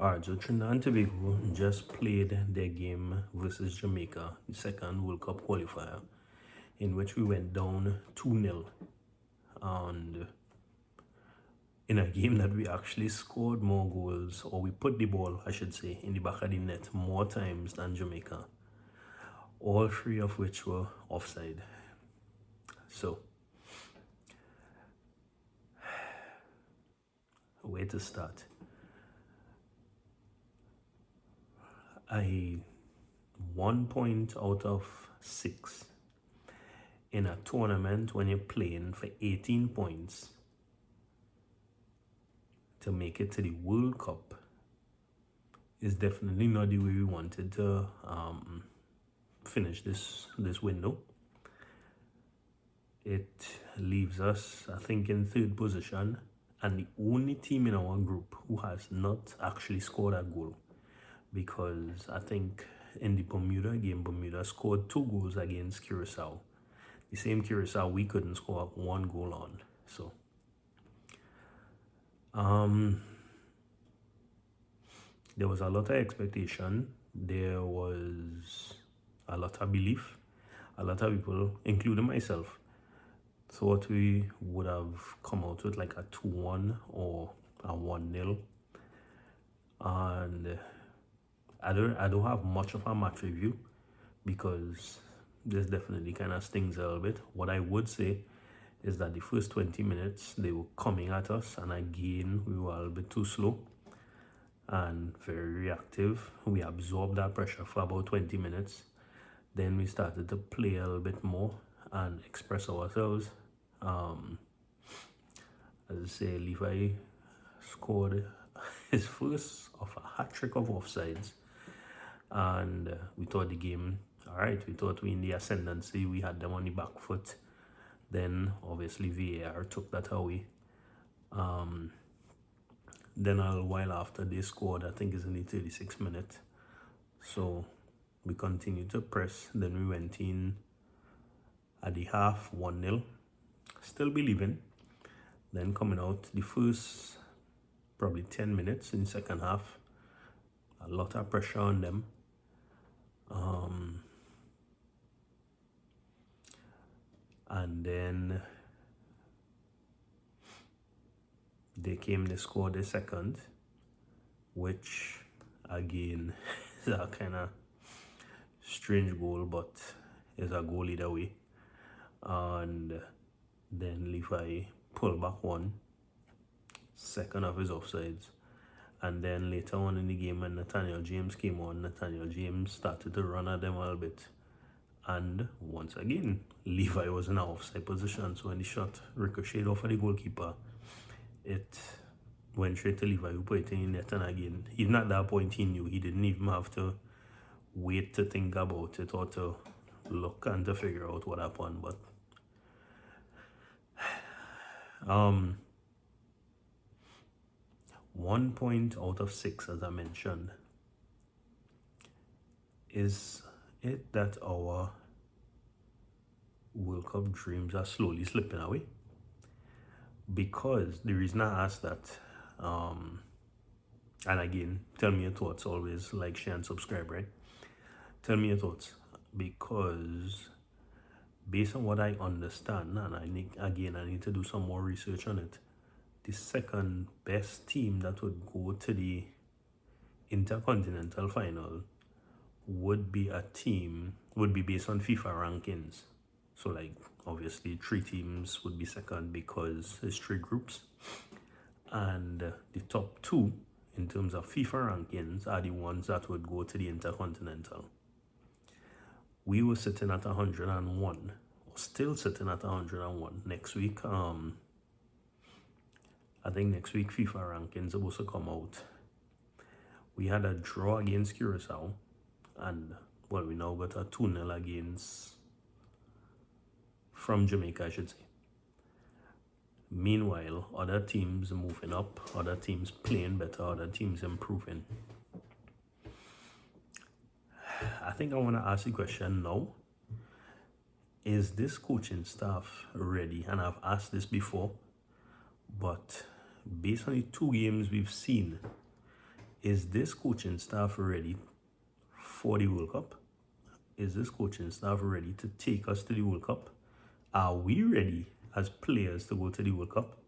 Alright, so Trinidad and Tobago just played their game versus Jamaica, the second World Cup qualifier, in which we went down 2-0. And in a game that we actually scored more goals, or we put the ball, I should say, in the back of the net more times than Jamaica, all three of which were offside. So, where to start? I 1 point out of 6 in a tournament when you're playing for 18 points to make it to the World Cup is definitely not the way we wanted to finish this window. It leaves us, I think, in third position, and the only team in our group who has not actually scored a goal, because I think in the Bermuda game, Bermuda scored 2 goals against Curacao. The same Curacao we couldn't score 1 goal on. So there was a lot of expectation. There was a lot of belief. A lot of people, including myself, thought we would have come out with like a 2-1 or a 1-0. And I don't have much of a match review because this definitely kind of stings a little bit. What I would say is that the first 20 minutes they were coming at us, and again we were a little bit too slow and very reactive. We absorbed that pressure for about 20 minutes. Then we started to play a little bit more and express ourselves. As I say, Levi scored his first of a hat-trick of offsides, and we thought the game, all right, we thought we in the ascendancy, we had them on the back foot. Then obviously VAR took that away. Then a while after they scored, I think it's in the 36th minute. So we continued to press. Then we went in at the half 1-0, still believing. Then coming out the first probably 10 minutes in the second half, a lot of pressure on them. And then they scored the second, which again is a kind of strange goal, but is a goal either way. And then Levi pulled back one, second of his offsides. And then later on in the game, when Nathaniel James came on, Nathaniel James started to run at them a little bit. And once again, Levi was in an offside position. So when the shot ricocheted off of the goalkeeper, it went straight to Levi, who put it in the net. And again, even at that point, he knew he didn't even have to wait to think about it or to look and to figure out what happened. But 1 point out of 6, as I mentioned. Is it that our World Cup dreams are slowly slipping away? Because the reason I asked that, and again, tell me your thoughts, always like, share, and subscribe, right? Tell me your thoughts, because based on what I understand, and I need to do some more research on it, the second best team that would go to the Intercontinental Final would be based on FIFA rankings. So like obviously 3 teams would be second because it's 3 groups, and the top 2 in terms of FIFA rankings are the ones that would go to the Intercontinental. We were sitting at 101, or still sitting at 101. Next week, I think next week FIFA rankings are supposed to come out. We had a draw against Curacao, and well, we now got a 2-0 against from Jamaica, I should say. Meanwhile, other teams moving up, other teams playing better, other teams improving. I think I want to ask the question now. Is this coaching staff ready? And I've asked this before, but based on the 2 games we've seen, is this coaching staff ready for the World Cup? Is this coaching staff ready to take us to the World Cup? Are we ready as players to go to the World Cup?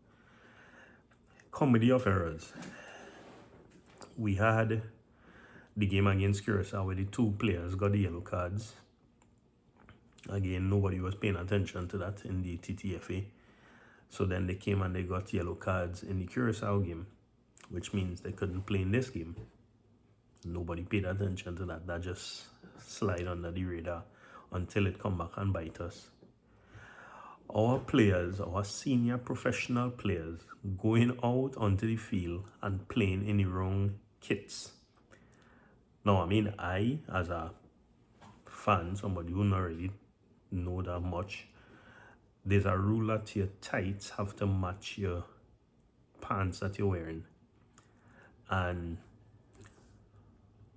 Comedy of errors. We had the game against Curacao where the two players got the yellow cards. Again, nobody was paying attention to that in the TTFA. So then they came and they got yellow cards in the Curacao game, which means they couldn't play in this game. Nobody paid attention to that. That just slid under the radar until it come back and bite us. Our players, our senior professional players, going out onto the field and playing in the wrong kits. Now, I mean, I, as a fan, somebody who not really know that much, there's a rule that your tights have to match your pants that you're wearing. And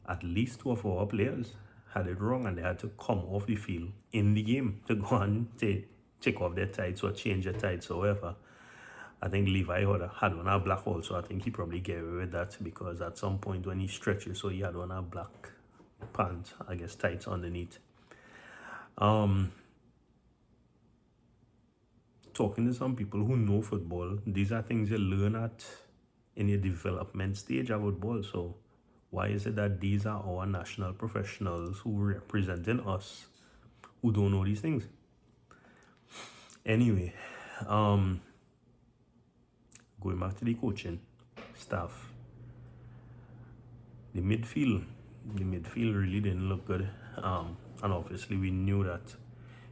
at least two of our players had it wrong and they had to come off the field in the game to go and take off their tights or change their tights or whatever. I think Levi had on a black also. I think he probably get away with that because at some point when he stretches, so he had on a black pants, I guess tights underneath. Talking to some people who know football, these are things you learn at in your development stage of football. So why is it that these are our national professionals who representing us who don't know these things? Anyway, going back to the coaching staff, the midfield really didn't look good. And obviously we knew that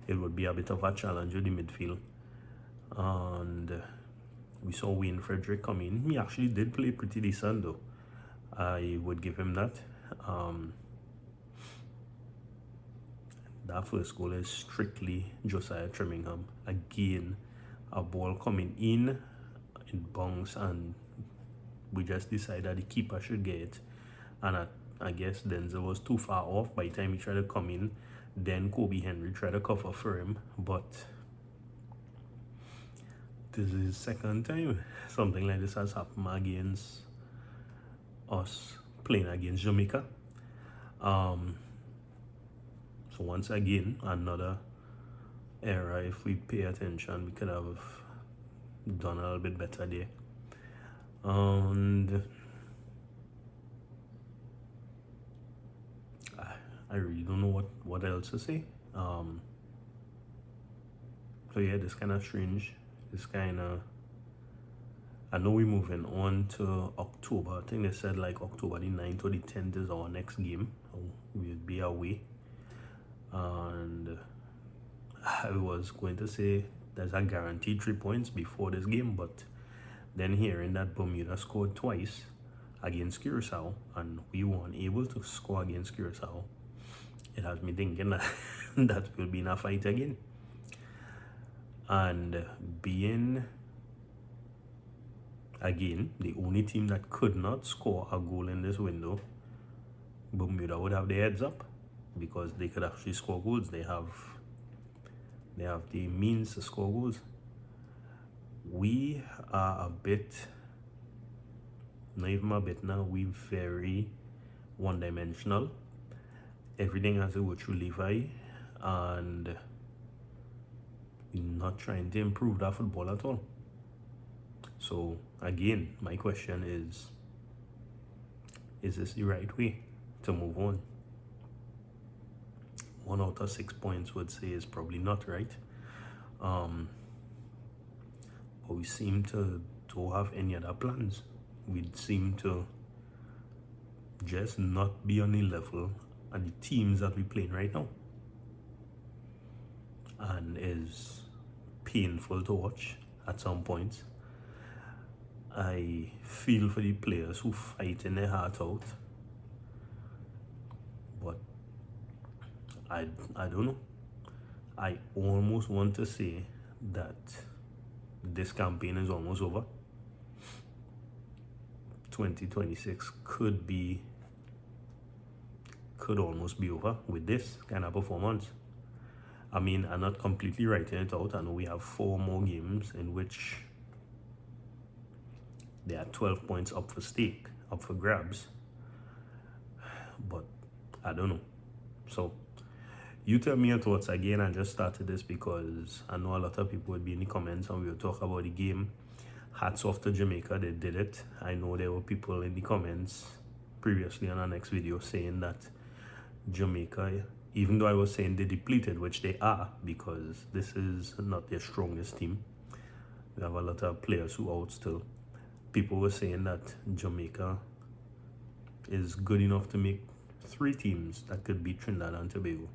it would be a bit of a challenge with the midfield. And we saw Wayne Frederick come in. He actually did play pretty decent though. I would give him that. That first goal is strictly Josiah Trimmingham. Again, a ball coming in, it bounced, and we just decided the keeper should get it. And I guess Denzel was too far off by the time he tried to come in. Then Kobe Henry tried to cover for him, but this is the second time something like this has happened against us playing against Jamaica. So once again, another error. If we pay attention, we could have done a little bit better there. And I really don't know what else to say. So yeah, this kind of strange. This kind of, I know we're moving on to October. I think they said like October the 9th or the 10th is our next game. We'll be away. And I was going to say there's a guaranteed 3 points before this game, but then hearing that Bermuda scored twice against Curacao and we weren't able to score against Curacao, it has me thinking that that will be in a fight again. And being, again, the only team that could not score a goal in this window, Bermuda would have their heads up because they could actually score goals. They have the means to score goals. We are a bit, not even a bit now, we're very one-dimensional. Everything has to go through Levi, and we're not trying to improve that football at all. So again, my question is this the right way to move on? 1 out of 6 points would say is probably not right. But we seem to don't have any other plans. We seem to just not be on the level and the teams that we're playing right now. And is painful to watch at some points. I feel for the players who fight in their heart out. But I don't know. I almost want to say that this campaign is almost over. 2026 could almost be over with this kind of performance. I mean, I'm not completely writing it out. I know we have 4 more games in which there are 12 points up for grabs. but I don't know. So you tell me your thoughts. Again, I just started this because I know a lot of people would be in the comments and we will talk about the game. Hats off to Jamaica, they did it. I know there were people in the comments previously on our next video saying that Jamaica, even though I was saying they depleted, which they are, because this is not their strongest team. We have a lot of players who are out still. People were saying that Jamaica is good enough to make 3 teams that could beat Trinidad and Tobago.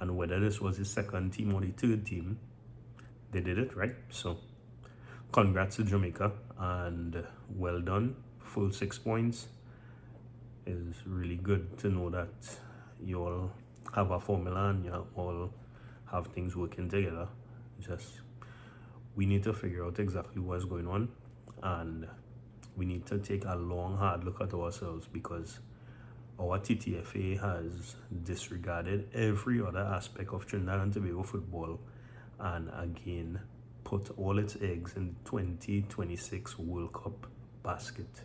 And whether this was the second team or the third team, they did it, right? So congrats to Jamaica and well done. Full 6 points. Is really good to know that you all have a formula and you all have things working together. Just we need to figure out exactly what's going on, and we need to take a long hard look at ourselves, because our TTFA has disregarded every other aspect of Trinidad and Tobago football and again put all its eggs in the 2026 World Cup basket.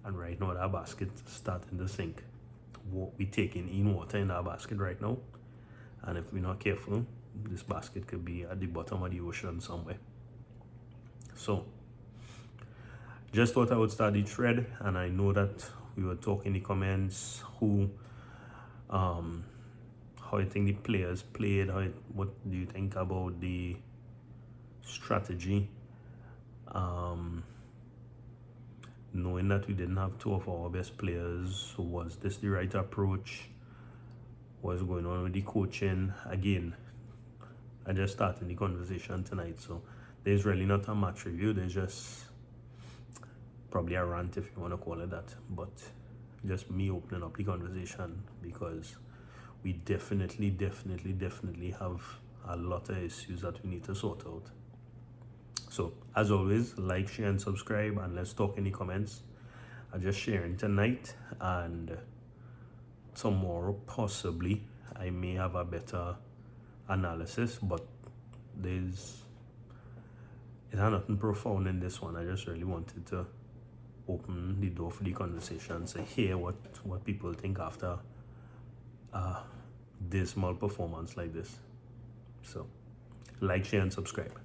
And right now that basket is starting to sink. We're taking in water in that basket right now, and if we're not careful, this basket could be at the bottom of the ocean somewhere. So just thought I would start the thread, and I know that we were talking in the comments how you think the players played, what do you think about the strategy, knowing that we didn't have 2 of our best players. So was this the right approach? What's going on with the coaching? Again, I just started the conversation tonight, so there's really not a match review. There's just probably a rant, if you want to call it that, but just me opening up the conversation, because we definitely have a lot of issues that we need to sort out. So as always, like, share and subscribe, and let's talk in the comments. I'm just sharing tonight, and tomorrow possibly I may have a better analysis, but there's nothing profound in this one. I just really wanted to open the door for the conversations and hear what people think after a dismal performance like this. So like, share and subscribe.